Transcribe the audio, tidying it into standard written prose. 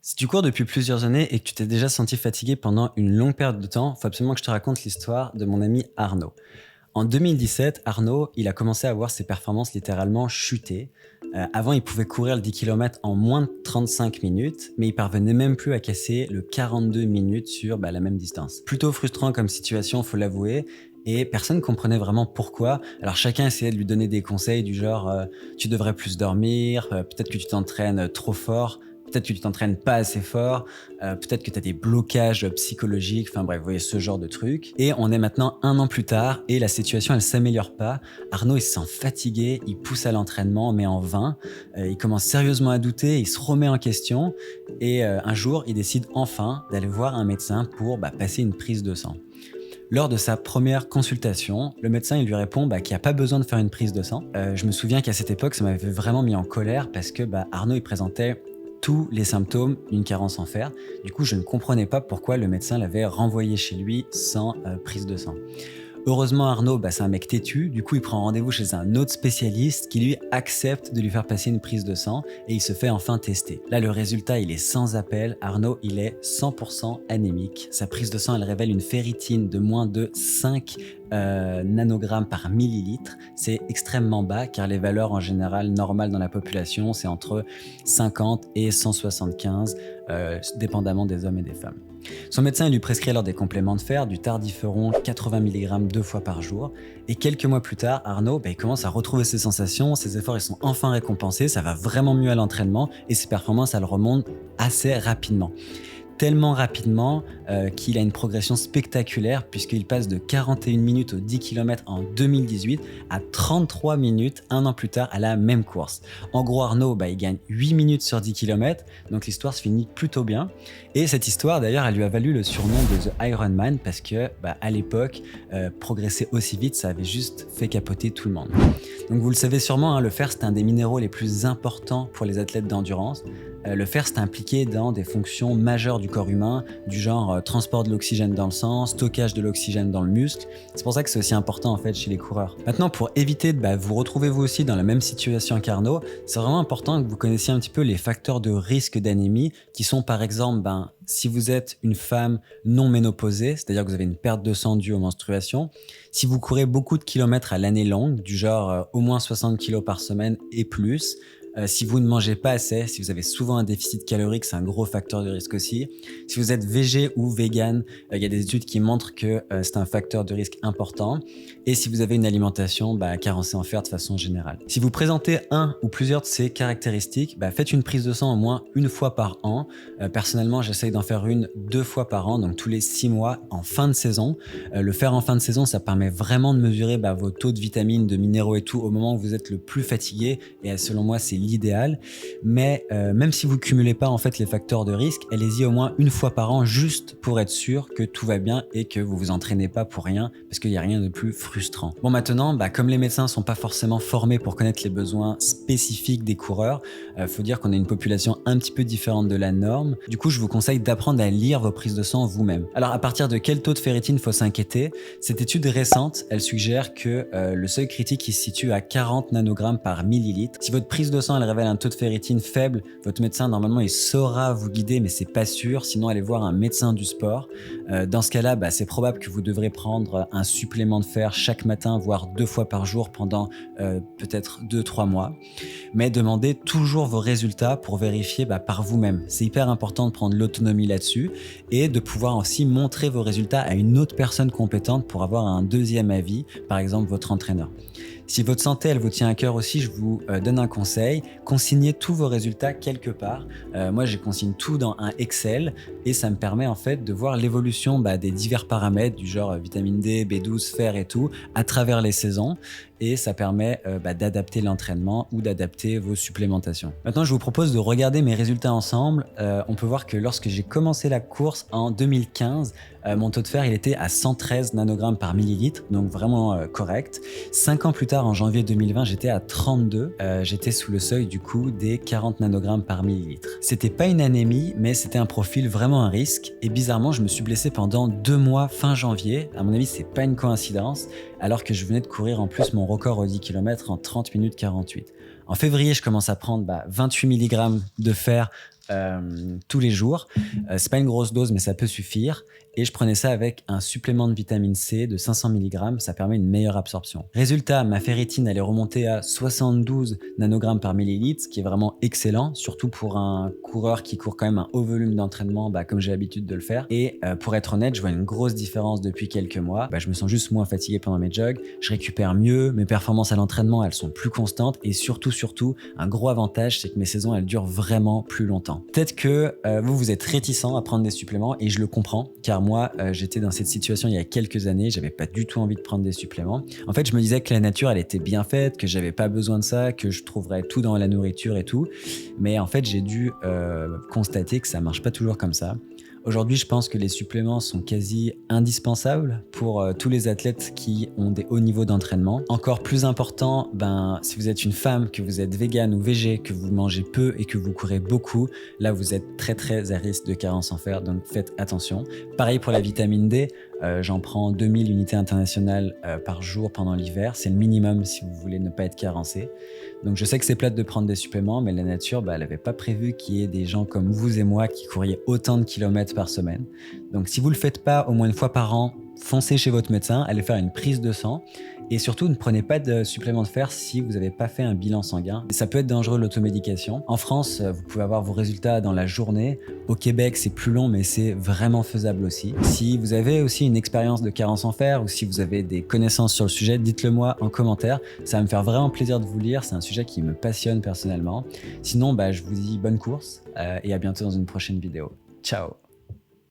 Si tu cours depuis plusieurs années et que tu t'es déjà senti fatigué pendant une longue période de temps, il faut absolument que je te raconte l'histoire de mon ami Arnaud. En 2017, Arnaud, il a commencé à voir ses performances littéralement chuter. Avant, il pouvait courir le 10 km en moins de 35 minutes, mais il parvenait même plus à casser le 42 minutes sur la même distance. Plutôt frustrant comme situation, faut l'avouer, et personne ne comprenait vraiment pourquoi. Alors chacun essayait de lui donner des conseils du genre tu devrais plus dormir, peut-être que tu t'entraînes trop fort, peut-être que tu t'entraînes pas assez fort, peut-être que tu as des blocages psychologiques, enfin bref, vous voyez ce genre de trucs. Et on est maintenant 1 an plus tard et la situation elle s'améliore pas. Arnaud il se sent fatigué, il pousse à l'entraînement mais en vain. Il commence sérieusement à douter, il se remet en question et un jour il décide enfin d'aller voir un médecin pour passer une prise de sang. Lors de sa première consultation, le médecin il lui répond qu'il n'y a pas besoin de faire une prise de sang. Je me souviens qu'à cette époque, ça m'avait vraiment mis en colère parce que Arnaud il présentait tous les symptômes d'une carence en fer. Du coup, je ne comprenais pas pourquoi le médecin l'avait renvoyé chez lui sans prise de sang. Heureusement, Arnaud, c'est un mec têtu, du coup il prend rendez-vous chez un autre spécialiste qui lui accepte de lui faire passer une prise de sang et il se fait enfin tester. Là, le résultat, il est sans appel. Arnaud, il est 100% anémique. Sa prise de sang, elle révèle une ferritine de moins de 5 nanogrammes par millilitre. C'est extrêmement bas car les valeurs en général normales dans la population, c'est entre 50 et 175, dépendamment des hommes et des femmes. Son médecin lui prescrit alors des compléments de fer, du tardiféron 80 mg 2 fois par jour. Et quelques mois plus tard, Arnaud il commence à retrouver ses sensations, ses efforts ils sont enfin récompensés, ça va vraiment mieux à l'entraînement et ses performances elles remontent assez rapidement. Tellement rapidement qu'il a une progression spectaculaire puisqu'il passe de 41 minutes au 10 km en 2018 à 33 minutes 1 an plus tard à la même course. En gros, Arnaud, il gagne 8 minutes sur 10 km, donc l'histoire se finit plutôt bien. Et cette histoire, d'ailleurs, elle lui a valu le surnom de The Ironman parce que, à l'époque, progresser aussi vite, ça avait juste fait capoter tout le monde. Donc vous le savez sûrement, le fer, c'est un des minéraux les plus importants pour les athlètes d'endurance. Le fer, c'est impliqué dans des fonctions majeures du corps humain, du genre transport de l'oxygène dans le sang, stockage de l'oxygène dans le muscle. C'est pour ça que c'est aussi important en fait chez les coureurs. Maintenant, pour éviter de vous retrouver vous aussi dans la même situation qu'Arnaud, c'est vraiment important que vous connaissiez un petit peu les facteurs de risque d'anémie qui sont par exemple, si vous êtes une femme non ménopausée, c'est-à-dire que vous avez une perte de sang due aux menstruations, si vous courez beaucoup de kilomètres à l'année longue, du genre au moins 60 kg par semaine et plus, si vous ne mangez pas assez, si vous avez souvent un déficit calorique, c'est un gros facteur de risque aussi. Si vous êtes végé ou vegan, il y a des études qui montrent que c'est un facteur de risque important. Et si vous avez une alimentation carencée en fer de façon générale. Si vous présentez un ou plusieurs de ces caractéristiques, faites une prise de sang au moins 1 fois par an. Personnellement, j'essaye d'en faire une 2 fois par an, donc tous les 6 mois en fin de saison. Le faire en fin de saison, ça permet vraiment de mesurer vos taux de vitamines, de minéraux et tout au moment où vous êtes le plus fatigué. Et selon moi, c'est l'idéal. Mais même si vous cumulez pas en fait les facteurs de risque, allez-y au moins 1 fois par an juste pour être sûr que tout va bien et que vous vous entraînez pas pour rien parce qu'il n'y a rien de plus frustrant. Bon maintenant, comme les médecins sont pas forcément formés pour connaître les besoins spécifiques des coureurs, faut dire qu'on a une population un petit peu différente de la norme. Du coup, je vous conseille d'apprendre à lire vos prises de sang vous-même. Alors à partir de quel taux de ferritine faut s'inquiéter? Cette étude récente, elle suggère que le seuil critique il se situe à 40 nanogrammes par millilitre. Si votre prise de sang elle révèle un taux de ferritine faible, votre médecin normalement il saura vous guider, mais c'est pas sûr, sinon allez voir un médecin du sport. Dans ce cas-là, c'est probable que vous devrez prendre un supplément de fer chaque matin, voire 2 fois par jour pendant peut-être 2-3 mois. Mais demandez toujours vos résultats pour vérifier par vous-même. C'est hyper important de prendre l'autonomie là-dessus et de pouvoir aussi montrer vos résultats à une autre personne compétente pour avoir un deuxième avis, par exemple votre entraîneur. Si votre santé elle vous tient à cœur aussi, je vous donne un conseil, consignez tous vos résultats quelque part. Moi je consigne tout dans un Excel et ça me permet en fait de voir l'évolution des divers paramètres du genre vitamine D, B12, fer et tout à travers les saisons et ça permet d'adapter l'entraînement ou d'adapter vos supplémentations. Maintenant je vous propose de regarder mes résultats ensemble. On peut voir que lorsque j'ai commencé la course en 2015, mon taux de fer il était à 113 nanogrammes par millilitre, donc vraiment correct. 5 ans plus tard, en janvier 2020, j'étais à 32. J'étais sous le seuil du coup des 40 nanogrammes par millilitre. C'était pas une anémie, mais c'était un profil vraiment à risque. Et bizarrement, je me suis blessé pendant 2 mois fin janvier. À mon avis, c'est pas une coïncidence, alors que je venais de courir en plus mon record au 10 km en 30 minutes 48. En février, je commence à prendre 28 mg de fer tous les jours. C'est pas une grosse dose, mais ça peut suffire. Et je prenais ça avec un supplément de vitamine C de 500 mg, ça permet une meilleure absorption. Résultat, ma ferritine elle est remontée à 72 nanogrammes par millilitre, ce qui est vraiment excellent, surtout pour un coureur qui court quand même un haut volume d'entraînement, comme j'ai l'habitude de le faire. Et pour être honnête, je vois une grosse différence depuis quelques mois. Je me sens juste moins fatigué pendant mes jogs, je récupère mieux, mes performances à l'entraînement elles sont plus constantes et surtout, un gros avantage, c'est que mes saisons elles durent vraiment plus longtemps. Peut-être que vous êtes réticent à prendre des suppléments et je le comprends, car moi, j'étais dans cette situation il y a quelques années, j'avais pas du tout envie de prendre des suppléments. En fait, je me disais que la nature, elle était bien faite, que j'avais pas besoin de ça, que je trouverais tout dans la nourriture et tout. Mais en fait, j'ai dû constater que ça marche pas toujours comme ça. Aujourd'hui, je pense que les suppléments sont quasi indispensables pour tous les athlètes qui ont des hauts niveaux d'entraînement. Encore plus important, si vous êtes une femme, que vous êtes végane ou végé, que vous mangez peu et que vous courez beaucoup, là vous êtes très à risque de carence en fer, donc faites attention. Pareil pour la vitamine D, j'en prends 2000 unités internationales par jour pendant l'hiver, c'est le minimum si vous voulez ne pas être carencé. Donc je sais que c'est plate de prendre des suppléments, mais la nature, elle n'avait pas prévu qu'il y ait des gens comme vous et moi qui couriez autant de kilomètres par semaine. Donc si vous le faites pas au moins une fois par an, foncez chez votre médecin, allez faire une prise de sang et surtout ne prenez pas de supplément de fer si vous n'avez pas fait un bilan sanguin. Ça peut être dangereux l'automédication. En France, vous pouvez avoir vos résultats dans la journée. Au Québec, c'est plus long mais c'est vraiment faisable aussi. Si vous avez aussi une expérience de carence en fer ou si vous avez des connaissances sur le sujet, dites-le moi en commentaire. Ça va me faire vraiment plaisir de vous lire. C'est un sujet qui me passionne personnellement. Sinon, je vous dis bonne course et à bientôt dans une prochaine vidéo. Ciao!